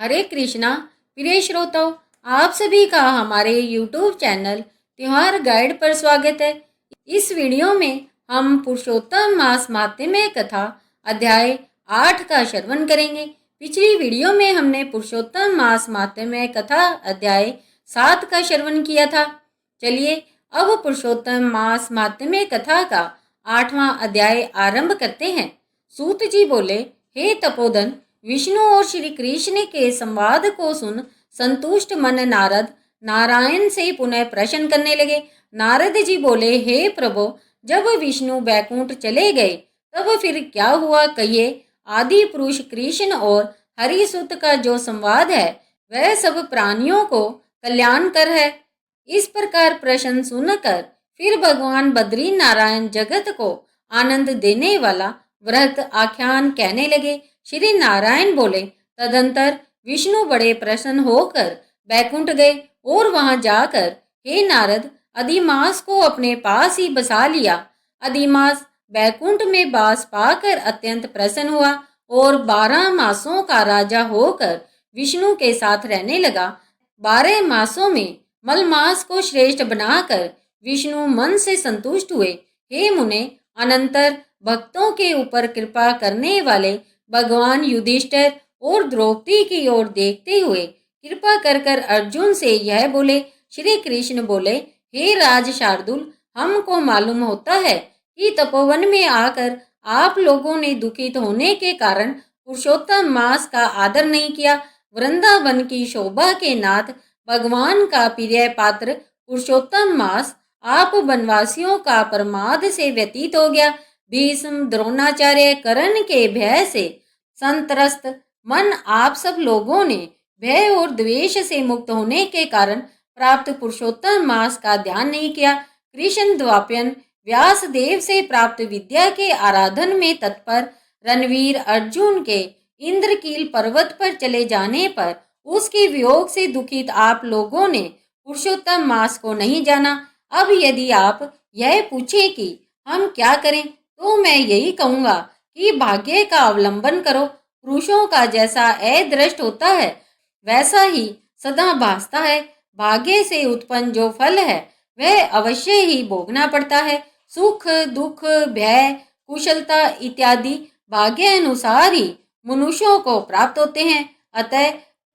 हरे कृष्णा। प्रिय श्रोताओं, आप सभी का हमारे YouTube चैनल त्योहार गाइड पर स्वागत है। इस वीडियो में हम पुरुषोत्तम मास माहात्म्य कथा अध्याय 8 का श्रवण करेंगे। पिछली वीडियो में हमने पुरुषोत्तम मास माहात्म्य कथा अध्याय 7 का श्रवण किया था। चलिए अब पुरुषोत्तम मास माहात्म्य कथा का 8वां अध्याय आरंभ करते हैं। सूत जी बोले, हे तपोधन, विष्णु और श्री कृष्ण के संवाद को सुन संतुष्ट मन नारद नारायण से पुनः प्रश्न करने लगे। नारद जी बोले, हे प्रभु, जब विष्णु बैकुंठ चले गए तब फिर क्या हुआ, कहिए। आदि पुरुष कृष्ण और हरिसुत का जो संवाद है वह सब प्राणियों को कल्याणकर है। इस प्रकार प्रश्न सुनकर फिर भगवान बद्री नारायण जगत को आनंद देने वाला व्रत आख्यान कहने लगे। श्री नारायण बोले, तदंतर विष्णु बड़े प्रसन्न होकर बैकुंठ गए और वहां जाकर, हे नारद, अधिमास को अपने पास ही बसा लिया। अधिमास बैकुंठ में वास पाकर अत्यंत प्रसन्न हुआ और 12 मासों का राजा होकर विष्णु के साथ रहने लगा। 12 मासों में मलमास को श्रेष्ठ बनाकर विष्णु मन से संतुष्ट हुए। हे मुने, अनंतर भक्तों के ऊपर कृपा करने वाले भगवान युधिष्ठिर और द्रौपदी की ओर देखते हुए कृपा कर कर अर्जुन से यह बोले। श्री कृष्ण बोले, हे राज शार्दुल, हमको मालूम होता है कि तपोवन में आकर आप लोगों ने दुखित होने के कारण पुरुषोत्तम मास का आदर नहीं किया। वृंदावन की शोभा के नाथ भगवान का प्रिय पात्र पुरुषोत्तम मास आप वनवासियों का प्रमाद से व्यतीत हो गया। भीष्म, द्रोणाचार्य, कर्ण के भय से संत्रस्त मन आप सब लोगों ने भय और द्वेष से मुक्त होने के कारण प्राप्त पुरुषोत्तम मास का ध्यान नहीं किया। कृष्ण द्वापयन व्यास देव से प्राप्त विद्या के आराधन में तत्पर रणवीर अर्जुन के इंद्रकील पर्वत पर चले जाने पर उसके वियोग से दुखित आप लोगों ने पुरुषोत्तम मास को नहीं जाना। अब यदि आप यह पूछें कि हम क्या करें, तो मैं यही कहूँगा कि भाग्य का अवलंबन करो। पुरुषों का जैसा अदृष्ट होता है वैसा ही सदा भासता है। भाग्य से उत्पन्न जो फल है वह अवश्य ही भोगना पड़ता है। सुख, दुख, भय, कुशलता इत्यादि भाग्य अनुसार ही मनुष्यों को प्राप्त होते हैं। अतः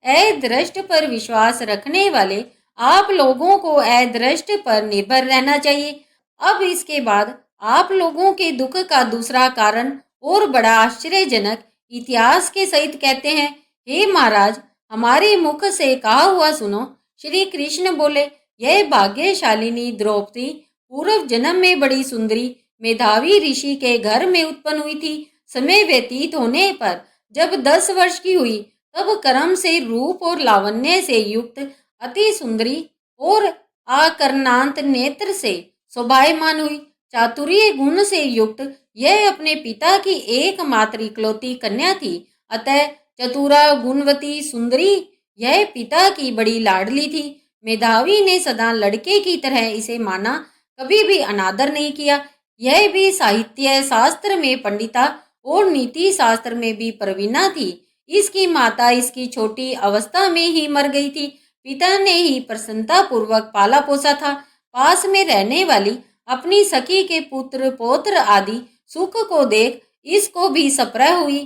अदृष्ट पर विश्वास रखने वाले आप लोगों को अदृष्ट पर निर्भर रहना चाहिए। अब इसके बाद आप लोगों के दुख का दूसरा कारण और बड़ा आश्चर्यजनक इतिहास के सहित कहते हैं। हे महाराज, हमारे मुख से कहा हुआ सुनो। श्री कृष्ण बोले, यह भाग्यशालिनी द्रौपदी पूर्व जन्म में बड़ी सुंदरी मेधावी ऋषि के घर में उत्पन्न हुई थी। समय व्यतीत होने पर जब 10 वर्ष की हुई तब कर्म से रूप और लावण्य से युक्त अति सुंदरी और आकर्णांत नेत्र से शोभायमान हुई। चातुर्य गुण से युक्त यह अपने पिता की एकमात्र इकलौती कन्या थी। अतः चतुरा गुणवती सुंदरी यह पिता की बड़ी लाडली थी। मेधावी ने सदा लड़के की तरह इसे माना, कभी भी अनादर नहीं किया। यह भी साहित्य शास्त्र में पंडिता और नीति शास्त्र में भी प्रवीणा थी। इसकी माता इसकी छोटी अवस्था में ही मर गई थी। पिता ने ही प्रसन्नता पूर्वक पाला पोसा था। पास में रहने वाली अपनी सखी के पुत्र पौत्र आदि सुख को देख इसको भी सप्रह हुई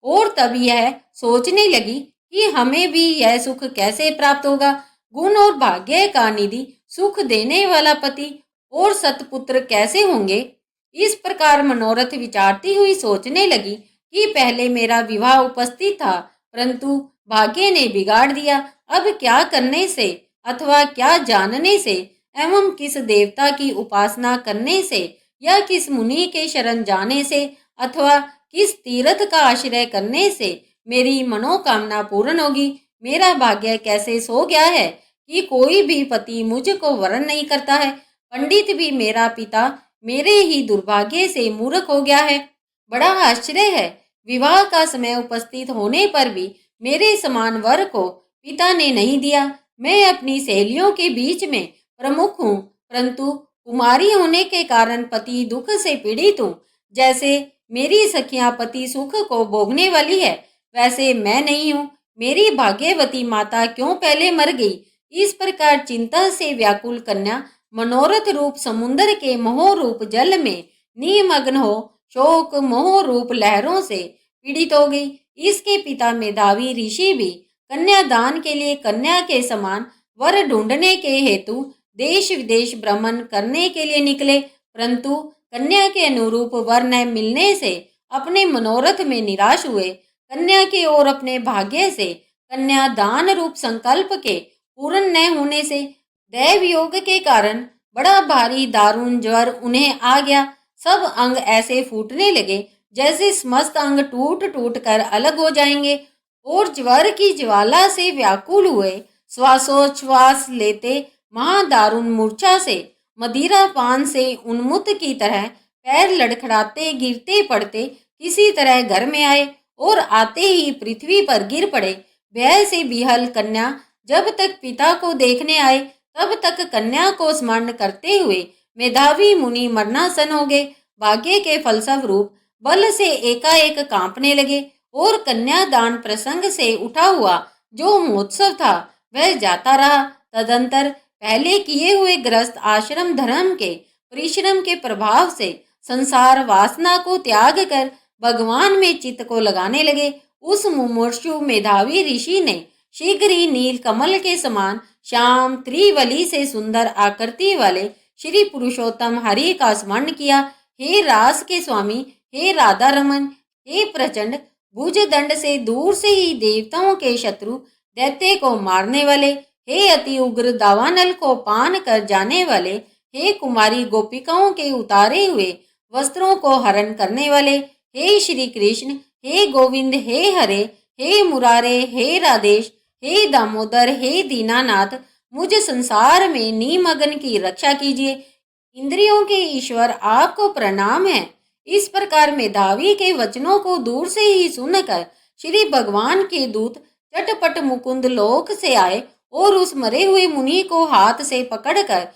और तब यह सोचने लगी कि हमें भी यह सुख कैसे प्राप्त होगा। गुण और भाग्य का निधि सुख देने वाला पति और सतपुत्र कैसे होंगे। इस प्रकार मनोरथ विचारती हुई सोचने लगी कि पहले मेरा विवाह उपस्थित था, परंतु भाग्य ने बिगाड़ दिया। अब क्या करने से अथवा क्या जानने से एवं किस देवता की उपासना करने से या किस मुनि के शरण जाने से अथवा किस तीर्थ का आश्रय करने से मेरी मनोकामना पूर्ण होगी। मेरा भाग्य कैसे सो गया है कि कोई भी पति मुझको वरण नहीं करता है। पंडित भी मेरा पिता मेरे ही दुर्भाग्य से मूर्ख हो गया है। बड़ा आश्चर्य है, विवाह का समय उपस्थित होने पर भी मेरे समान वर को पिता ने नहीं दिया। मैं अपनी सहेलियों के बीच में प्रमुख हूँ, परंतु कुमारी होने के कारण पति दुख से पीड़ित हूँ। जैसे मेरी सखियां पति सुख को भोगने वाली है, वैसे मैं नहीं हूँ। मेरी भाग्यवती माता क्यों पहले मर गई। इस प्रकार चिंता से व्याकुल कन्या मनोरथ रूप समुद्र के मोह रूप जल में निमग्न हो शोक मोह रूप लहरों से पीड़ित हो गई। इसके पिता मेधावी ऋषि भी कन्यादान के लिए कन्या के समान वर ढूंढने के हेतु देश विदेश भ्रमण करने के लिए निकले, परंतु कन्या के अनुरूप वर न मिलने से अपने मनोरथ में निराश हुए। कन्या के और अपने भाग्य से कन्या दान रूप संकल्प के पूर्ण न होने से दैव योग के कारण बड़ा भारी दारुण ज्वर उन्हें आ गया। सब अंग ऐसे फूटने लगे जैसे समस्त अंग टूट टूट कर अलग हो जाएंगे और ज्वर की ज्वाला से व्याकुल हुए श्वासोच्छ्वास लेते महादारुण मूर्छा से मदिरा पान से उन्मुक्त की तरह पैर लड़खड़ाते गिरते पड़ते किसी तरह घर में आए और आते ही पृथ्वी पर गिर पड़े। भय से बिहल कन्या जब तक पिता को देखने आए तब तक कन्या को स्मरण करते हुए मेधावी मुनि मरणासन हो गए। भाग्य के फलस्वरूप बल से एकाएक कांपने लगे और कन्यादान प्रसंग से उठा हुआ जो महोत्सव था वह जाता रहा। तदंतर पहले किए हुए ग्रस्त आश्रम धर्म के परिश्रम के प्रभाव से संसार वासना को त्याग कर भगवान में चित्त को लगाने लगे। उस मुमूर्षु मेधावी ऋषि ने शीघ्र ही नील कमल के समान श्याम त्रिवली से सुंदर आकृति वाले श्री पुरुषोत्तम हरि का स्मरण किया। हे रास के स्वामी, हे राधा रमन, हे प्रचंड भुज दंड से दूर से ही देवताओं के शत्रु दैत्य को मारने वाले, हे अति उग्र दावानल को पान कर जाने वाले, हे कुमारी गोपिकाओं के उतारे हुए वस्त्रों को हरण करने वाले, हे श्री कृष्ण, हे गोविंद, हे हरे, हे मुरारे, हे राधेश, हे दामोदर, हे दीनानाथ, मुझ संसार में निमग्न की रक्षा कीजिए। इंद्रियों के ईश्वर आपको प्रणाम है। इस प्रकार मेधावी के वचनों को दूर से ही सुनकर श्री भगवान के दूत चटपट मुकुंद लोक से आए और उस मरे हुए मुनि को हाथ से पकड़कर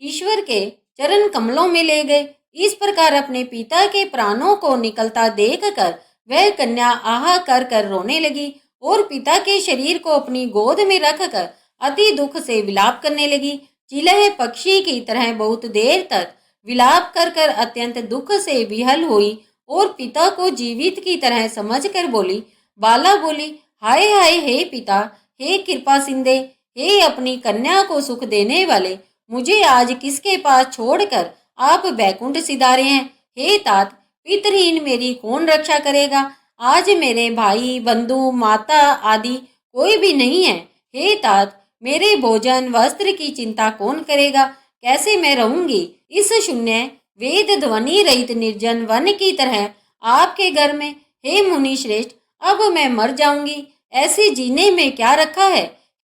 ईश्वर के चरण कमलों में ले गए। इस प्रकार अपने पिता के प्राणों को निकलता देखकर वह कन्या आहा कर कर रोने लगी और पिता के शरीर को अपनी गोद में रखकर अति दुख से विलाप करने लगी। चिलह पक्षी की तरह बहुत देर तक विलाप कर कर अत्यंत दुख से विहल हुई और पिता को जीवित की तरह समझकर बोली। बाला बोली, हाय हाय हे पिता, हे कृपा सिंधे, हे अपनी कन्या को सुख देने वाले, मुझे आज किसके पास छोड़कर आप बैकुंठ सिधारे हैं। हे तात, पितरहीन मेरी कौन रक्षा करेगा। आज मेरे भाई बंधु माता आदि कोई भी नहीं है। हे तात, मेरे भोजन वस्त्र की चिंता कौन करेगा। कैसे मैं रहूंगी इस शून्य वेद ध्वनि रहित निर्जन वन की तरह आपके घर में। हे मुनि श्रेष्ठ, अब मैं मर जाऊंगी, ऐसे जीने में क्या रखा है।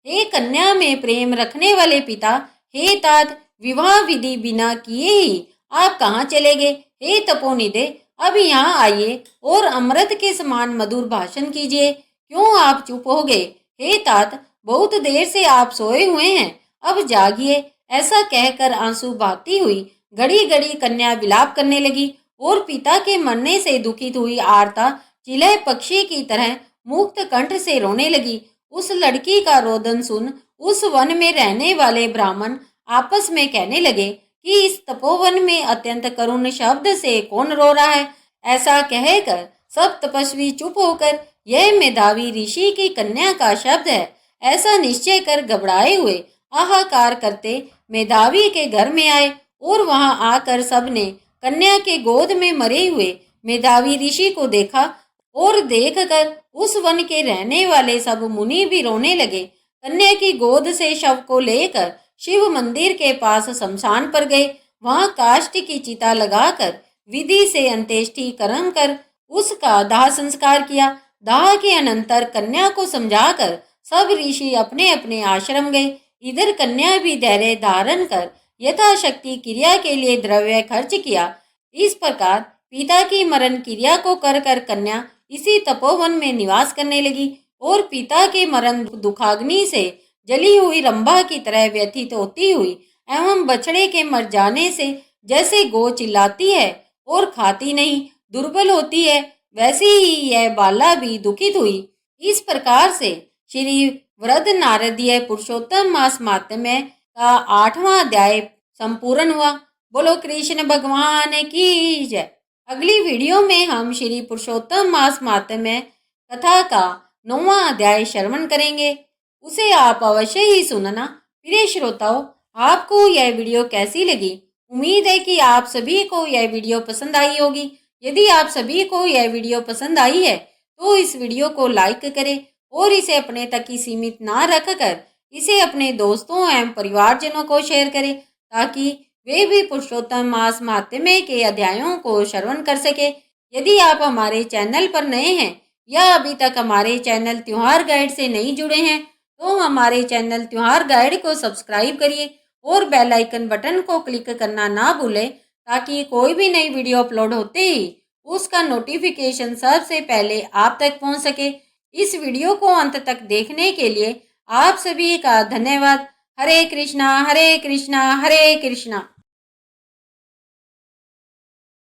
हे कन्या में प्रेम रखने वाले पिता, हे तात, विवाह विधि बिना किए ही आप कहाँ चले गए। हे तपोनिधे, अब यहाँ आइए और अमृत के समान मधुर भाषण कीजिए। क्यों आप चुप हो गए। हे तात, बहुत देर से आप सोए हुए हैं, अब जागिए। ऐसा कहकर आंसू बहाती हुई घड़ी घड़ी कन्या विलाप करने लगी और पिता के मरने से दुखित हुई आरता चिलह पक्षी की तरह मुक्त कंठ से रोने लगी। उस लड़की का रोदन सुन उस वन में रहने वाले ब्राह्मण आपस में कहने लगे कि इस तपोवन में अत्यंत करुण शब्द से कौन रो रहा है। ऐसा कहकर सब तपस्वी चुप होकर यह मेधावी ऋषि की कन्या का शब्द है ऐसा निश्चय कर घबराए हुए हाहाकार करते मेधावी के घर में आए और वहां आकर सबने कन्या के गोद में मरे हुए मेधावी ऋषि को देखा और देखकर उस वन के रहने वाले सब मुनि भी रोने लगे। कन्या की गोद से शव को लेकर शिव मंदिर के पास शमशान पर गए। वहां काष्ठ की चिता लगाकर विधि से अंत्येष्टि कर्म कर उसका दाह संस्कार किया। दाह के अनंतर कन्या को समझाकर सब ऋषि अपने अपने आश्रम गए। इधर कन्या भी धैर्य धारण कर यथाशक्ति क्रिया के लिए द्रव्य खर्च किया। इस प्रकार पिता की मरण क्रिया को कर कर कन्या इसी तपोवन में निवास करने लगी और पिता के मरण दुखाग्नि से जली हुई रंभा की तरह व्यथित होती हुई एवं बछड़े के मर जाने से जैसे गौ चिल्लाती है और खाती नहीं दुर्बल होती है, वैसे ही यह बाला भी दुखित हुई। इस प्रकार से श्री वृद्ध नारदीय पुरुषोत्तम मास माहात्म्य का 8वां अध्याय संपूर्ण हुआ। बोलो कृष्ण भगवान की जय। अगली वीडियो में हम श्री पुरुषोत्तम मास माहात्म्य कथा का 9वां अध्याय श्रवण करेंगे, उसे आप अवश्य ही सुनना। प्रिय श्रोताओं, आपको यह वीडियो कैसी लगी? उम्मीद है कि आप सभी को यह वीडियो पसंद आई होगी। यदि आप सभी को यह वीडियो पसंद आई है तो इस वीडियो को लाइक करें और इसे अपने तक ही सीमित ना रखकर इसे अपने दोस्तों एवं परिवारजनों को शेयर करें, ताकि वे भी पुरुषोत्तम मास माहात्म्य के अध्यायों को श्रवण कर सके। यदि आप हमारे चैनल पर नए हैं या अभी तक हमारे चैनल त्योहार गाइड से नहीं जुड़े हैं तो हमारे चैनल त्योहार गाइड को सब्सक्राइब करिए और बेल आइकन बटन को क्लिक करना ना भूलें, ताकि कोई भी नई वीडियो अपलोड होते ही उसका नोटिफिकेशन सबसे पहले आप तक पहुंच सके। इस वीडियो को अंत तक देखने के लिए आप सभी का धन्यवाद। हरे कृष्णा हरे कृष्णा हरे कृष्णा।